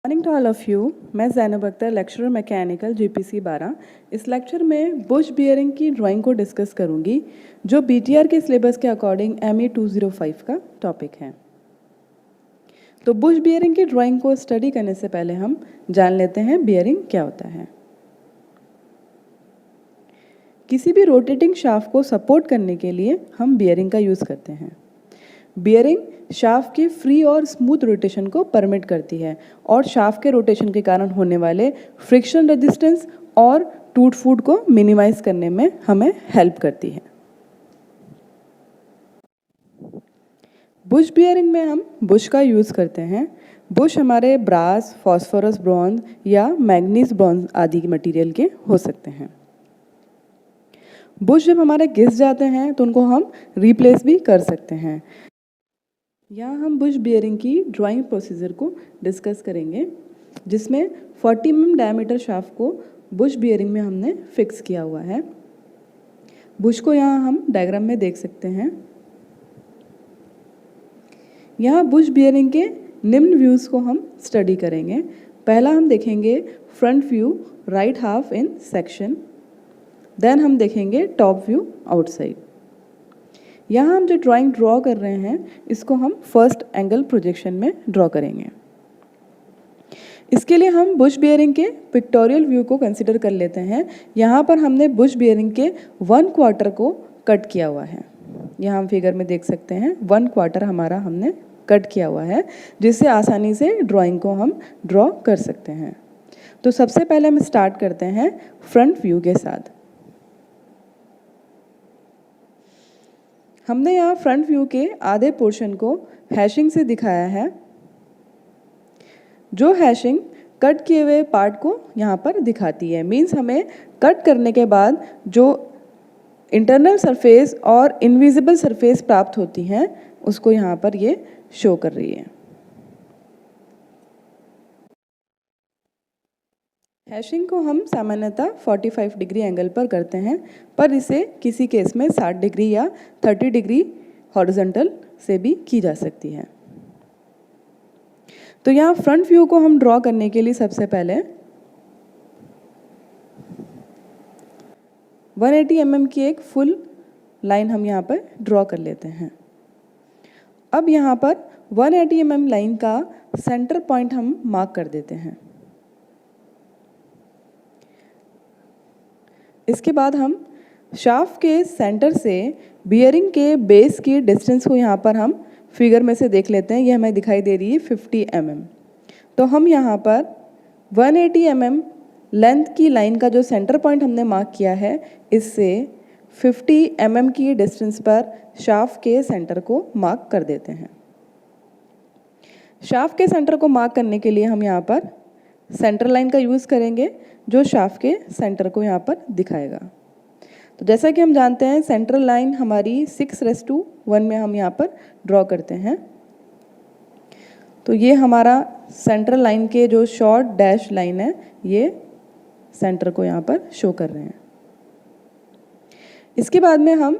Morning to all of you. मैं Zainab Akhtar, lecturer mechanical GPC 12। इस lecture में बुश बियरिंग की ड्राइंग को डिस्कस करूंगी, जो बीटीआर के सिलेबस के अकॉर्डिंग ME 205 का टॉपिक है। तो बुश बियरिंग की ड्राइंग को स्टडी करने से पहले हम जान लेते हैं बियरिंग क्या होता है। किसी भी रोटेटिंग शाफ्ट को सपोर्ट करने के लिए हम बियरिंग का यूज़ करते हैं। बियरिंग शाफ्ट के फ्री और स्मूथ रोटेशन को परमिट करती है और शाफ्ट के रोटेशन के कारण होने वाले फ्रिक्शन रेजिस्टेंस और टूट फूट को मिनिमाइज करने में हमें हेल्प करती है। बुश बियरिंग में हम बुश का यूज़ करते हैं। बुश हमारे ब्रास, फॉस्फोरस ब्रॉन्ज या मैग्नीज ब्रॉन्ज आदि के मटेरियल के हो सकते हैं। बुश जब हमारे घिस जाते हैं तो उनको हम रिप्लेस भी कर सकते हैं। यहाँ हम बुश बियरिंग की ड्राइंग प्रोसीजर को डिस्कस करेंगे, जिसमें 40 mm डायमीटर शाफ्ट को बुश बियरिंग में हमने फिक्स किया हुआ है। बुश को यहाँ हम डायग्राम में देख सकते हैं। यहाँ बुश बियरिंग के निम्न व्यूज़ को हम स्टडी करेंगे। पहला हम देखेंगे front view right half in section, then हम देखेंगे टॉप व्यू आउटसाइड। यहाँ हम जो ड्राइंग ड्रॉ कर रहे हैं इसको हम फर्स्ट एंगल प्रोजेक्शन में ड्रॉ करेंगे। इसके लिए हम बुश बियरिंग के पिक्टोरियल व्यू को कंसिडर कर लेते हैं। यहाँ पर हमने बुश बियरिंग के 1/4 को कट किया हुआ है। यहाँ हम फिगर में देख सकते हैं 1/4 हमारा हमने कट किया हुआ है, जिससे आसानी से ड्राइंग को हम ड्रॉ कर सकते हैं। तो सबसे पहले हम स्टार्ट करते हैं फ्रंट व्यू के साथ। हमने यहाँ फ्रंट व्यू के आधे पोर्शन को हैशिंग से दिखाया है, जो हैशिंग कट किए हुए पार्ट को यहाँ पर दिखाती है। मीन्स हमें कट करने के बाद जो इंटरनल सरफेस और इनविजिबल सरफेस प्राप्त होती हैं उसको यहाँ पर ये शो कर रही है। हैशिंग को हम सामान्यतः 45 डिग्री एंगल पर करते हैं, पर इसे किसी केस में 60 डिग्री या 30 डिग्री हॉरिजॉन्टल से भी की जा सकती है। तो यहाँ फ्रंट व्यू को हम ड्रॉ करने के लिए सबसे पहले 180 mm की एक फुल लाइन हम यहाँ पर ड्रॉ कर लेते हैं। अब यहाँ पर 180 mm लाइन का सेंटर पॉइंट हम मार्क कर देते हैं। इसके बाद हम शाफ्ट के सेंटर से बियरिंग के बेस की डिस्टेंस को यहाँ पर हम फिगर में से देख लेते हैं। ये हमें दिखाई दे रही है 50 mm। तो हम यहाँ पर 180 mm लेंथ की लाइन का जो सेंटर पॉइंट हमने मार्क किया है, इससे 50 mm की डिस्टेंस पर शाफ्ट के सेंटर को मार्क कर देते हैं। शाफ्ट के सेंटर को मार्क करने के लिए हम यहाँ पर सेंटर लाइन का यूज़ करेंगे, जो शाफ्ट के सेंटर को यहाँ पर दिखाएगा। तो जैसा कि हम जानते हैं सेंट्रल लाइन हमारी 6:1 में हम यहाँ पर ड्रॉ करते हैं। तो ये हमारा सेंट्रल लाइन के जो शॉर्ट डैश लाइन है, ये सेंटर को यहाँ पर शो कर रहे हैं। इसके बाद में हम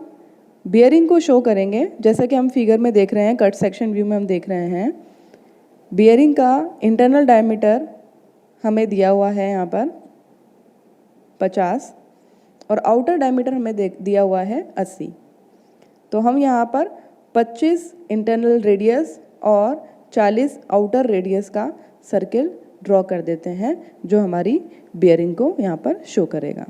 बियरिंग को शो करेंगे। जैसा कि हम फिगर में देख रहे हैं, कट सेक्शन व्यू में हम देख रहे हैं, बियरिंग का इंटरनल डायमीटर हमें दिया हुआ है यहाँ पर 50 और आउटर डायमीटर हमें दिया हुआ है 80। तो हम यहाँ पर 25 इंटरनल रेडियस और 40 आउटर रेडियस का सर्किल ड्रॉ कर देते हैं, जो हमारी बियरिंग को यहाँ पर शो करेगा।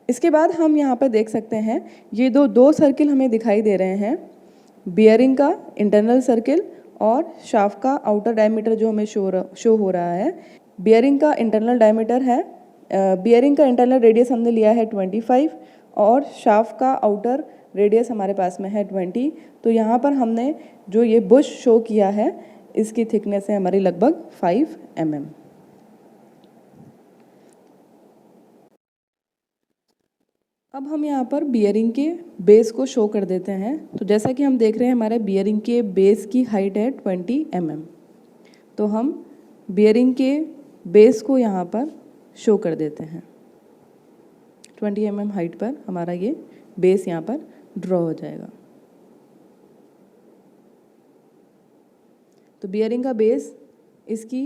इसके बाद हम यहाँ पर देख सकते हैं ये दो सर्किल हमें दिखाई दे रहे हैं, बियरिंग का इंटरनल सर्किल और शाफ्ट का आउटर डायमीटर जो हमें शो हो रहा है। बियरिंग का इंटरनल डायमीटर है, बियरिंग का इंटरनल रेडियस हमने लिया है 25 और शाफ्ट का आउटर रेडियस हमारे पास में है 20। तो यहाँ पर हमने जो ये बुश शो किया है, इसकी थिकनेस है हमारी लगभग 5 mm। अब हम यहाँ पर बियरिंग के बेस को शो कर देते हैं। तो जैसा कि हम देख रहे हैं हमारे बियरिंग के बेस की हाइट है 20 mm। तो हम बियरिंग के बेस को यहाँ पर शो कर देते हैं। 20 mm हाइट पर हमारा ये बेस यहाँ पर ड्रॉ हो जाएगा। तो बियरिंग का बेस, इसकी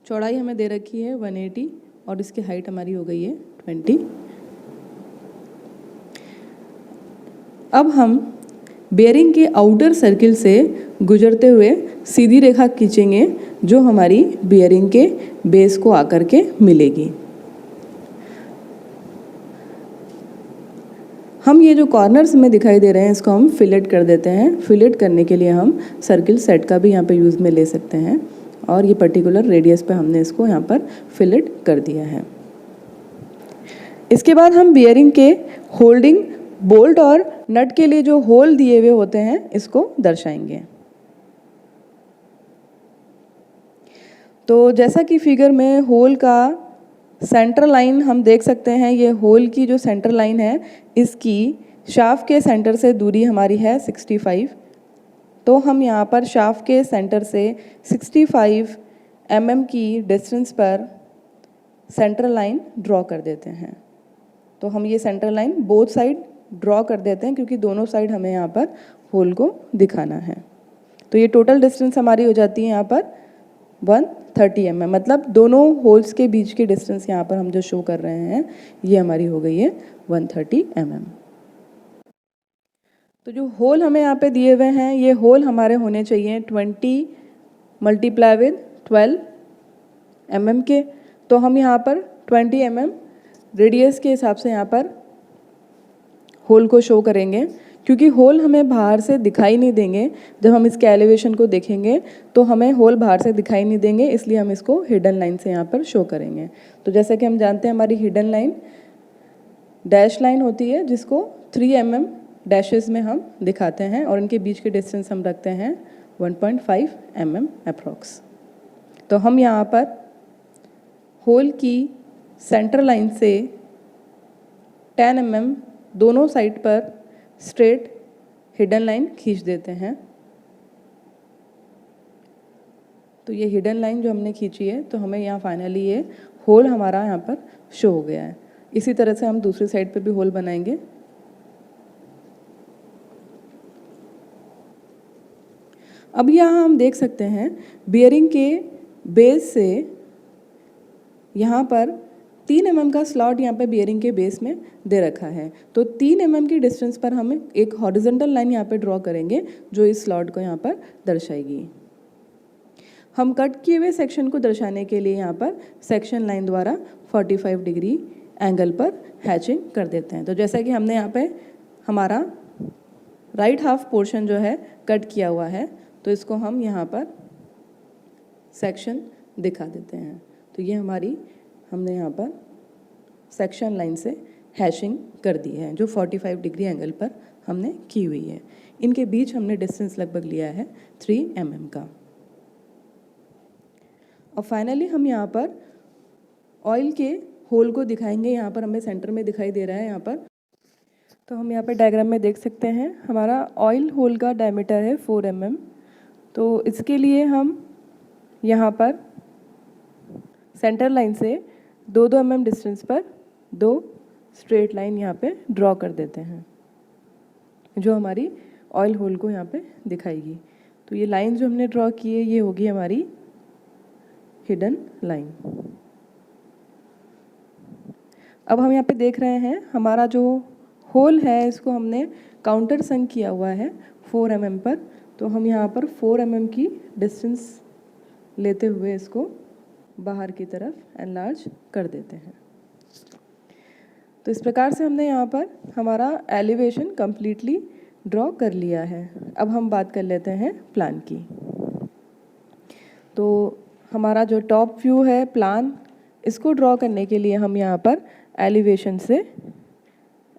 चौड़ाई हमें दे रखी है 180 और इसकी हाइट हमारी हो गई है 20। अब हम बेयरिंग के आउटर सर्किल से गुजरते हुए सीधी रेखा खींचेंगे जो हमारी बेयरिंग के बेस को आकर के मिलेगी। हम ये जो कॉर्नर्स में दिखाई दे रहे हैं इसको हम फिलेट कर देते हैं। फिलेट करने के लिए हम सर्किल सेट का भी यहाँ पे यूज़ में ले सकते हैं और ये पर्टिकुलर रेडियस पे हमने इसको यहाँ पर फिलेट कर दिया है। इसके बाद हम बियरिंग के होल्डिंग बोल्ट और नट के लिए जो होल दिए हुए होते हैं इसको दर्शाएंगे। तो जैसा कि फिगर में होल का सेंटर लाइन हम देख सकते हैं, ये होल की जो सेंटर लाइन है इसकी शाफ्ट के सेंटर से दूरी हमारी है 65। तो हम यहाँ पर शाफ्ट के सेंटर से 65 mm की डिस्टेंस पर सेंटर लाइन ड्रॉ कर देते हैं। तो हम ये centre line both side draw कर देते हैं क्योंकि दोनों साइड हमें यहाँ पर होल को दिखाना है। तो ये टोटल डिस्टेंस हमारी हो जाती है यहाँ पर 130 mm, मतलब दोनों होल्स के बीच की डिस्टेंस यहाँ पर हम जो शो कर रहे हैं ये हमारी हो गई है 130 mm। तो जो होल हमें यहाँ पे दिए हुए हैं ये होल हमारे होने चाहिए 20 मल्टीप्लाई विद 12 mm के। तो हम यहाँ पर 20 mm रेडियस के हिसाब से यहाँ पर होल को शो करेंगे क्योंकि होल हमें बाहर से दिखाई नहीं देंगे। जब हम इसके एलिवेशन को देखेंगे तो हमें होल बाहर से दिखाई नहीं देंगे, इसलिए हम इसको हिडन लाइन से यहाँ पर शो करेंगे। तो जैसे कि हम जानते हैं हमारी हिडन लाइन डैश लाइन होती है जिसको 3 mm डैशेस में हम दिखाते हैं और इनके बीच के डिस्टेंस हम रखते हैं 1.5 mm अप्रॉक्स। तो हम यहाँ पर होल की सेंटर लाइन से 10 mm दोनों साइड पर स्ट्रेट हिडन लाइन खींच देते हैं। तो ये हिडन लाइन जो हमने खींची है तो हमें यहाँ फाइनली ये होल हमारा यहाँ पर शो हो गया है। इसी तरह से हम दूसरी साइड पे भी होल बनाएंगे। अब यहाँ हम देख सकते हैं बियरिंग के बेस से यहाँ पर 3 mm का स्लॉट यहाँ पे बियरिंग के बेस में दे रखा है। तो 3 mm की डिस्टेंस पर हम एक हॉरिजॉन्टल लाइन यहाँ पे ड्रॉ करेंगे जो इस स्लॉट को यहाँ पर दर्शाएगी। हम कट किए हुए सेक्शन को दर्शाने के लिए यहाँ पर सेक्शन लाइन द्वारा 45 डिग्री एंगल पर हैचिंग कर देते हैं। तो जैसा कि हमने यहाँ पे हमारा राइट हाफ पोर्शन जो है कट किया हुआ है तो इसको हम यहाँ पर सेक्शन दिखा देते हैं। तो ये हमारी हमने यहाँ पर सेक्शन लाइन से हैशिंग कर दी है जो 45 डिग्री एंगल पर हमने की हुई है। इनके बीच हमने डिस्टेंस लगभग लिया है 3 mm का। और फाइनली हम यहाँ पर ऑयल के होल को दिखाएंगे। यहाँ पर हमें सेंटर में दिखाई दे रहा है यहाँ पर। तो हम यहाँ पर डायग्राम में देख सकते हैं हमारा ऑयल होल का डायमीटर है 4 mm। तो इसके लिए हम यहाँ पर सेंटर लाइन से 2-2 mm डिस्टेंस पर 2 स्ट्रेट लाइन यहाँ पे ड्रॉ कर देते हैं जो हमारी ऑयल होल को यहाँ पे दिखाएगी। तो ये लाइन जो हमने ड्रॉ की है ये होगी हमारी हिडन लाइन। अब हम यहाँ पे देख रहे हैं हमारा जो होल है इसको हमने काउंटर संक किया हुआ है 4 mm पर। तो हम यहाँ पर 4 mm की डिस्टेंस लेते हुए इसको बाहर की तरफ एनलार्ज कर देते हैं। तो इस प्रकार से हमने यहाँ पर हमारा एलिवेशन कम्प्लीटली ड्रॉ कर लिया है। अब हम बात कर लेते हैं प्लान की। तो हमारा जो टॉप व्यू है प्लान, इसको ड्रॉ करने के लिए हम यहाँ पर एलिवेशन से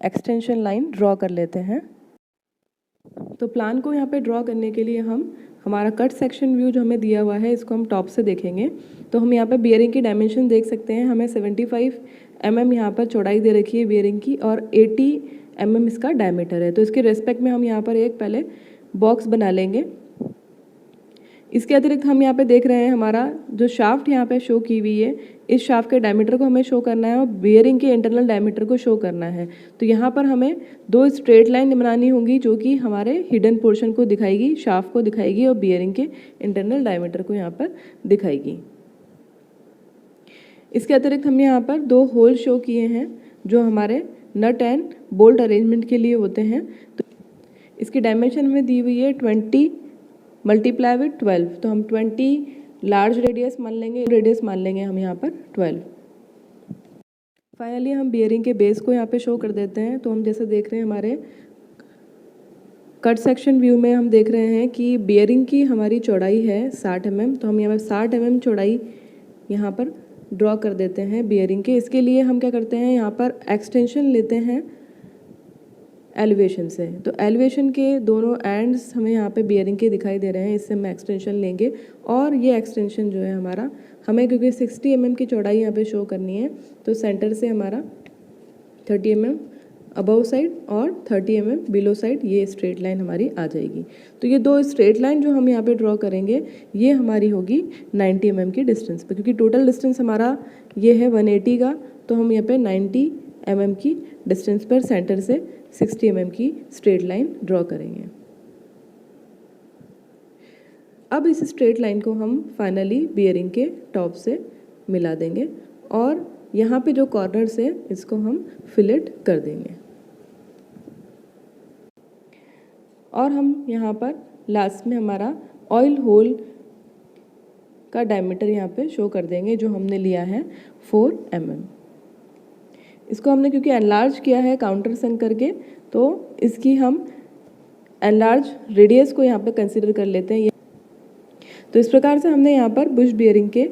एक्सटेंशन लाइन ड्रॉ कर लेते हैं। तो प्लान को यहाँ पे ड्रॉ करने के लिए हम हमारा कट सेक्शन व्यू जो हमें दिया हुआ है इसको हम टॉप से देखेंगे। तो हम यहाँ पे बियरिंग की डायमेंशन देख सकते हैं। हमें 75 mm यहाँ पर चौड़ाई दे रखी है बियरिंग की और 80 mm इसका डायमीटर है। तो इसके रेस्पेक्ट में हम यहाँ पर एक पहले बॉक्स बना लेंगे। इसके अतिरिक्त हम यहाँ पे देख रहे हैं हमारा जो शाफ्ट यहाँ पे शो की हुई है, इस शाफ्ट के डायमीटर को हमें शो करना है और बियरिंग के इंटरनल डायमीटर को शो करना है। तो यहाँ पर हमें दो स्ट्रेट लाइन बनानी होंगी जो कि हमारे हिडन पोर्शन को दिखाएगी, शाफ्ट को दिखाएगी और बियरिंग के इंटरनल डायमीटर को यहाँ पर दिखाएगी। इसके अतिरिक्त हमने यहाँ पर दो होल शो किए हैं जो हमारे नट एंड बोल्ट अरेंजमेंट के लिए होते हैं। तो इसकी डायमेंशन में दी हुई है 20 मल्टीप्लाई विथ 12, तो हम 20 लार्ज रेडियस मान लेंगे, रेडियस मान लेंगे हम यहाँ पर 12। फाइनली हम बियरिंग के बेस को यहाँ पे शो कर देते हैं। तो हम जैसे देख रहे हैं हमारे कट सेक्शन व्यू में हम देख रहे हैं कि बियरिंग की हमारी चौड़ाई है 60 mm, तो हम यहाँ पर 60 mm चौड़ाई यहाँ पर ड्रॉ कर देते हैं बियरिंग के। इसके लिए हम क्या करते हैं, यहाँ पर एक्सटेंशन लेते हैं एलिवेशन से। तो एलिवेशन के दोनों एंड्स हमें यहाँ पे बियरिंग के दिखाई दे रहे हैं, इससे हम एक्सटेंशन लेंगे और ये एक्सटेंशन जो है हमारा हमें, क्योंकि 60 mm की चौड़ाई यहाँ पे शो करनी है, तो सेंटर से हमारा 30 mm अबव साइड और 30 mm बिलो साइड ये स्ट्रेट लाइन हमारी आ जाएगी। तो ये दो स्ट्रेट लाइन जो हम यहाँ पे ड्रॉ करेंगे ये हमारी होगी 90 mm की डिस्टेंस पे, क्योंकि टोटल डिस्टेंस हमारा ये है 180 का, तो हम यहाँ पे 90 mm की डिस्टेंस पर सेंटर से 60 mm की स्ट्रेट लाइन ड्रॉ करेंगे। अब इस स्ट्रेट लाइन को हम फाइनली बियरिंग के टॉप से मिला देंगे और यहाँ पे जो कॉर्नर्स है इसको हम फिलेट कर देंगे। और हम यहाँ पर लास्ट में हमारा ऑयल होल का डायमीटर यहाँ पे शो कर देंगे जो हमने लिया है 4 mm। इसको हमने क्योंकि एनलार्ज किया है काउंटर संक करके, तो इसकी हम एनलार्ज रेडियस को यहाँ पे कंसीडर कर लेते हैं। तो इस प्रकार से हमने यहाँ पर बुश बियरिंग के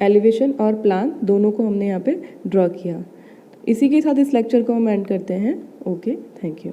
एलिवेशन और प्लान दोनों को हमने यहाँ पे ड्रॉ किया। इसी के साथ इस लेक्चर को हम एंड करते हैं। Okay, thank you.